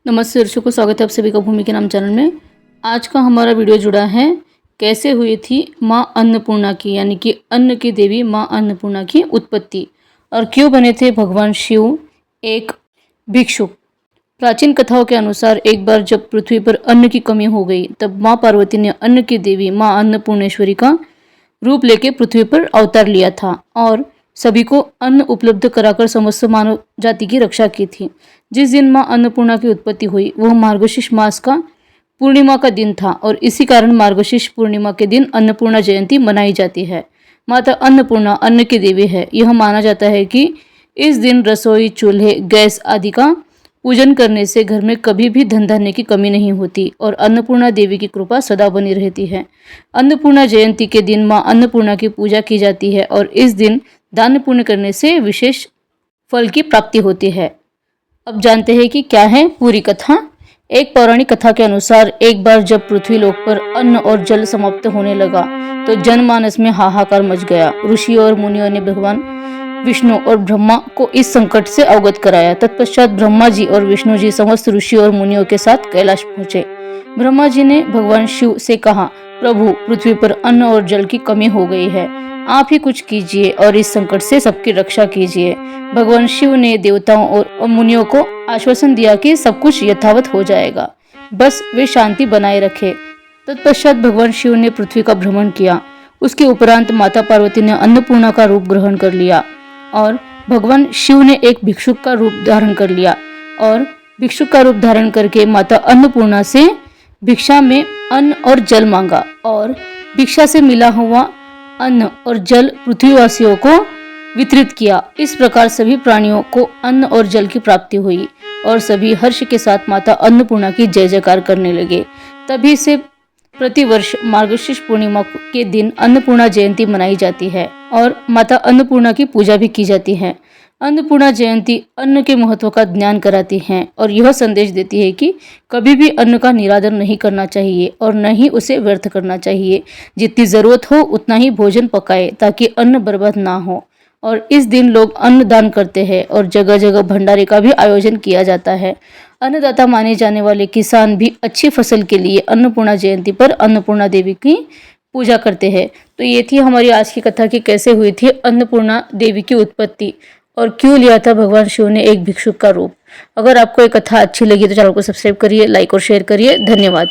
नमस्ते दर्शकों, स्वागत है आप सभी का भूमि के नाम चैनल में। आज का हमारा वीडियो जुड़ा है कैसे हुई थी माँ अन्नपूर्णा की यानी कि अन्न की देवी माँ अन्नपूर्णा की उत्पत्ति और क्यों बने थे भगवान शिव एक भिक्षुक। प्राचीन कथाओं के अनुसार एक बार जब पृथ्वी पर अन्न की कमी हो गई तब माँ पार्वती ने अन्न की देवी माँ अन्नपूर्णेश्वरी का रूप लेके पृथ्वी पर अवतार लिया था और सभी को अन्न उपलब्ध कराकर समस्त मानव जाति की रक्षा की थी। जिस दिन माँ अन्नपूर्णा की उत्पत्ति हुई वह मार्गशीर्ष मास का पूर्णिमा का दिन था और इसी कारण मार्गशीर्ष पूर्णिमा के दिन अन्नपूर्णा जयंती मनाई जाती है। माता अन्नपूर्णा अन्न की देवी है। यह माना जाता है कि इस दिन रसोई, चूल्हे, गैस आदि का पूजन करने से घर में कभी भी धन धान्य की कमी नहीं होती और अन्नपूर्णा देवी की कृपा सदा बनी रहती है। अन्नपूर्णा जयंती के दिन माँ अन्नपूर्णा की पूजा की जाती है और इस दिन दान पुण्य करने से विशेष फल की प्राप्ति होती है। अब जानते हैं कि क्या है पूरी कथा। एक पौराणिक कथा के अनुसार एक बार जब पृथ्वी लोक पर अन्न और जल समाप्त होने लगा तो जनमानस में हाहाकार मच गया। ऋषियों और मुनियों ने भगवान विष्णु और ब्रह्मा को इस संकट से अवगत कराया। तत्पश्चात ब्रह्मा जी और विष्णु जी समस्त ऋषियों और मुनियों के साथ कैलाश पहुंचे। ब्रह्मा जी ने भगवान शिव से कहा, प्रभु, पृथ्वी पर अन्न और जल की कमी हो गई है, आप ही कुछ कीजिए और इस संकट से सबकी रक्षा कीजिए। भगवान शिव ने देवताओं और मुनियों को आश्वासन दिया कि सब कुछ यथावत हो जाएगा, बस वे शांति बनाए रखे। तत्पश्चात भगवान शिव ने पृथ्वी का भ्रमण किया। उसके उपरांत माता पार्वती ने अन्नपूर्णा का रूप ग्रहण कर लिया और भगवान शिव ने एक भिक्षुक का रूप धारण कर लिया और भिक्षुक का रूप धारण करके माता अन्नपूर्णा से भिक्षा में अन्न और जल मांगा और भिक्षा से मिला हुआ अन्न और जल पृथ्वीवासियों को वितरित किया। इस प्रकार सभी प्राणियों को अन्न और जल की प्राप्ति हुई और सभी हर्ष के साथ माता अन्नपूर्णा की जय जयकार करने लगे। तभी से प्रतिवर्ष मार्गशीर्ष पूर्णिमा के दिन अन्नपूर्णा जयंती मनाई जाती है और माता अन्नपूर्णा की पूजा भी की जाती है। अन्नपूर्णा जयंती अन्न के महत्व का ज्ञान कराती है और यह संदेश देती है कि कभी भी अन्न का निरादर नहीं करना चाहिए और न ही उसे व्यर्थ करना चाहिए। जितनी जरूरत हो उतना ही भोजन पकाए ताकि अन्न बर्बाद ना हो। और इस दिन लोग अन्न दान करते हैं और जगह जगह भंडारे का भी आयोजन किया जाता है। अन्नदाता माने जाने वाले किसान भी अच्छी फसल के लिए अन्नपूर्णा जयंती पर अन्नपूर्णा देवी की पूजा करते हैं। तो ये थी हमारी आज की कथा कि कैसे हुई थी अन्नपूर्णा देवी की उत्पत्ति और क्यों लिया था भगवान शिव ने एक भिक्षुक का रूप। अगर आपको ये कथा अच्छी लगी तो चैनल को सब्सक्राइब करिए, लाइक और शेयर करिए। धन्यवाद।